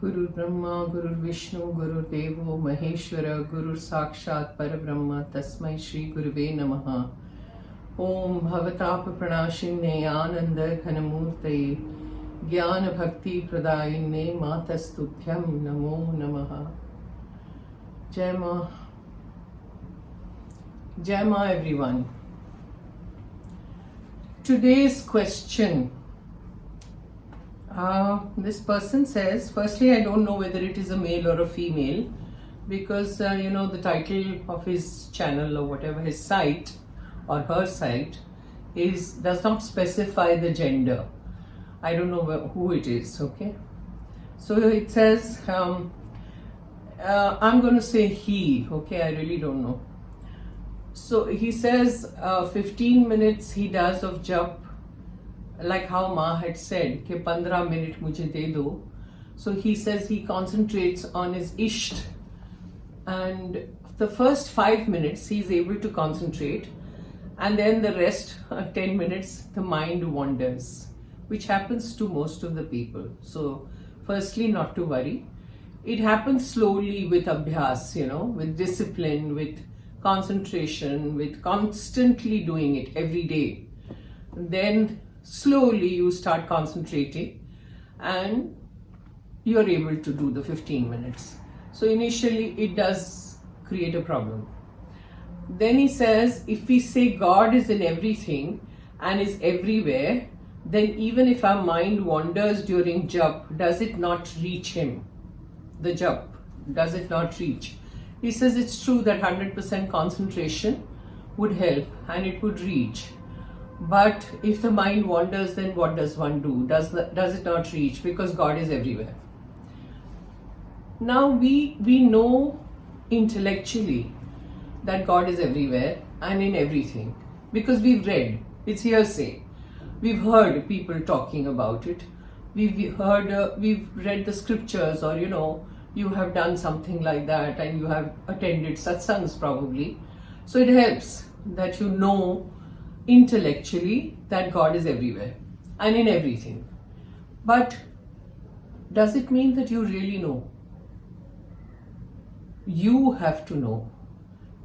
गुरु ब्रह्मा गुरु विष्णु गुरु देवो महेश्वर गुरु साक्षात् परब्रह्म तस्मै श्री गुरुवे नमः। ओम भवताप प्रणाशिन्ने आनंद घनमूर्तये ज्ञान भक्ति प्रदायिन्ने मातस्तुभ्यं नमो नमः। जय मां everyone. Today's question. This person says, firstly, I don't know whether it is a male or a female because the title of his channel or whatever, his site or her site does not specify the gender. I don't know who it is. Okay, so it says I'm going to say he. Okay, I really don't know. So he says 15 minutes he does of jap, like how Ma had said, ke 15 minute mujhe de do. So he says he concentrates on his isht, and the first 5 minutes he is able to concentrate, and then the rest 10 minutes the mind wanders, which happens to most of the people. So firstly, not to worry. It happens slowly with abhyas, with discipline, with concentration, with constantly doing it every day. Then slowly you start concentrating and you're able to do the 15 minutes. So initially it does create a problem. Then he says, if we say God is in everything and is everywhere, then even if our mind wanders during jap, does it not reach him? The jap, does it not reach? He says it's true that 100% concentration would help and it would reach. But if the mind wanders, then what does one do? Does it not reach? Because God is everywhere. Now we know intellectually that God is everywhere and in everything because we've read. It's hearsay. We've heard people talking about it. We've read the scriptures, or you have done something like that and you have attended satsangs probably. So it helps that you know intellectually that God is everywhere and in everything. But does it mean that you really know? You have to know.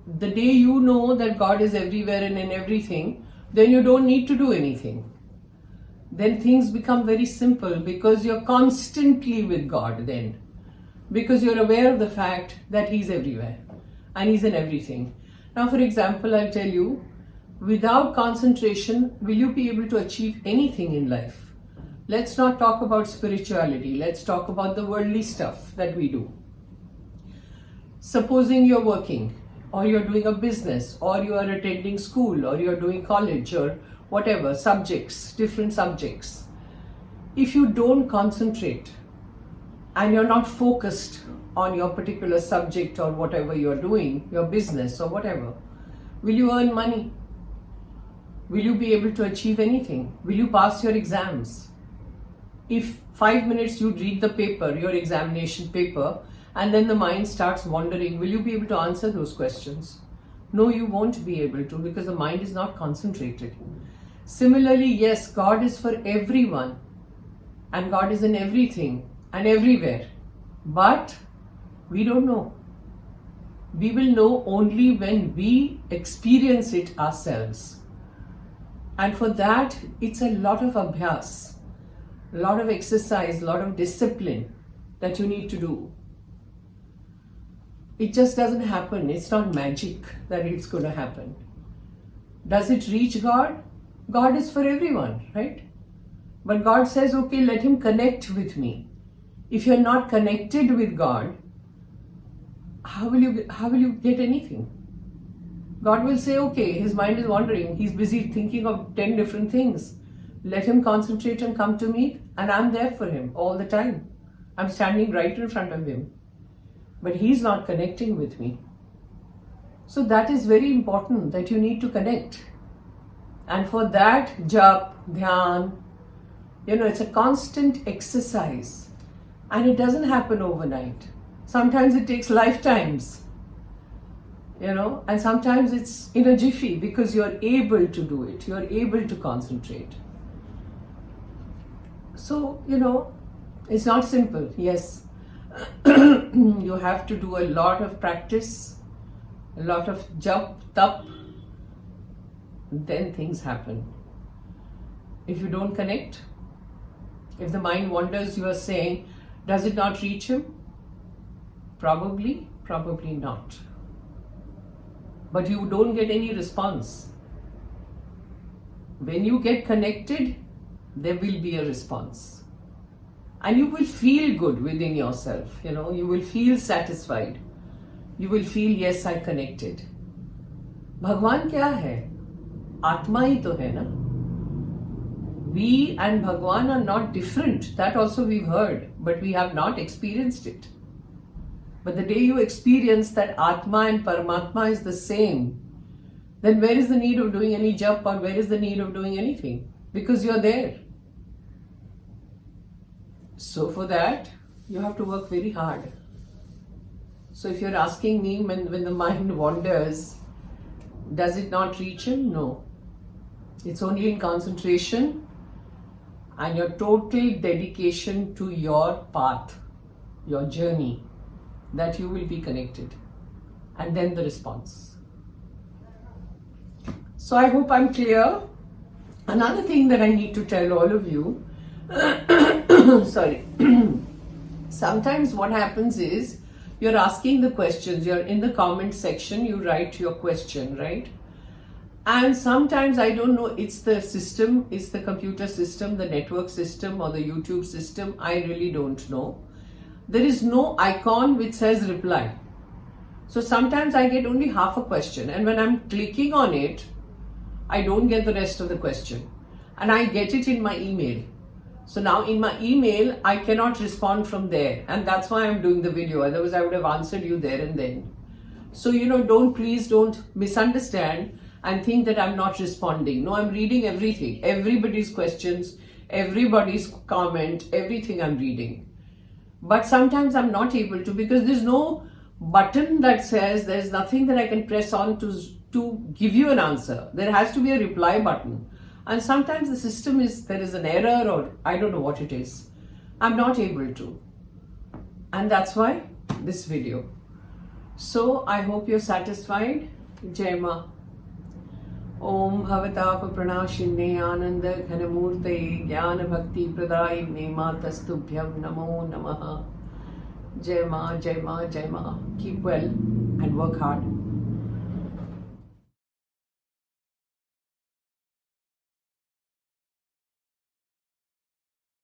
The day you know that God is everywhere and in everything, then you don't need to do anything. Then things become very simple because you're constantly with God then. Because you're aware of the fact that He's everywhere and He's in everything. Now, for example, I'll tell you, without concentration, will you be able to achieve anything in life? Let's not talk about spirituality. Let's talk about the worldly stuff that we do. Supposing you're working, or you're doing a business, or you are attending school, or you're doing college, or whatever, subjects, different subjects. If you don't concentrate, and you're not focused on your particular subject or whatever you're doing, your business or whatever, will you earn money? Will you be able to achieve anything? Will you pass your exams? If 5 minutes you read the paper, your examination paper, and then the mind starts wandering, will you be able to answer those questions? No, you won't be able to, because the mind is not concentrated. Similarly, yes, God is for everyone, and God is in everything and everywhere, but we don't know. We will know only when we experience it ourselves. And for that, it's a lot of abhyas, a lot of exercise, a lot of discipline that you need to do. It just doesn't happen. It's not magic that it's going to happen. Does it reach God? God is for everyone, right? But God says, okay, let Him connect with me. If you're not connected with God, how will you get anything? God will say, okay, his mind is wandering. He's busy thinking of 10 different things. Let him concentrate and come to me, and I'm there for him all the time. I'm standing right in front of him. But he's not connecting with me. So that is very important, that you need to connect. And for that, jap, dhyan, it's a constant exercise. And it doesn't happen overnight. Sometimes it takes lifetimes. And sometimes it's in a jiffy because you're able to do it. You're able to concentrate. So, it's not simple, yes. You have to do a lot of practice, a lot of jap, tap, then things happen. If you don't connect, if the mind wanders, you are saying, does it not reach him? Probably, probably not. But you don't get any response. When you get connected, there will be a response. And you will feel good within yourself, you will feel satisfied. You will feel, yes, I connected. भगवान क्या है? आत्मा ही तो है ना? We and Bhagwan are not different. That also we've heard, but we have not experienced it. But the day you experience that Atma and Paramatma is the same, then where is the need of doing any jap, or where is the need of doing anything? Because you're there. So for that, you have to work very hard. So if you're asking me, when the mind wanders, does it not reach him? No. It's only in concentration and your total dedication to your path, your journey, that you will be connected. And then the response. So I hope I'm clear. Another thing that I need to tell all of you, sorry, sometimes what happens is, you're asking the questions, you're in the comment section, you write your question, right? And sometimes, I don't know, it's the system, it's the computer system, the network system, or the YouTube system, I really don't know. There is no icon which says reply. So sometimes I get only half a question, and when I'm clicking on it, I don't get the rest of the question. And I get it in my email. So now in my email, I cannot respond from there. And that's why I'm doing the video. Otherwise, I would have answered you there and then. So, please don't misunderstand and think that I'm not responding. No, I'm reading everything. Everybody's questions, everybody's comment, everything I'm reading. But sometimes I'm not able to, because there's no button that says, there's nothing that I can press on to give you an answer. There has to be a reply button. And sometimes the system there is an error, or I don't know what it is. I'm not able to. And that's why this video. So I hope you're satisfied. Jai Ma. Om Bhavatapa Pranashinne Ananda Ghanamurte Jnana Bhakti Pradayine Matastubhyam Namo Namaha. Jai Ma, Jai Ma, Jai Ma. Keep well and work hard.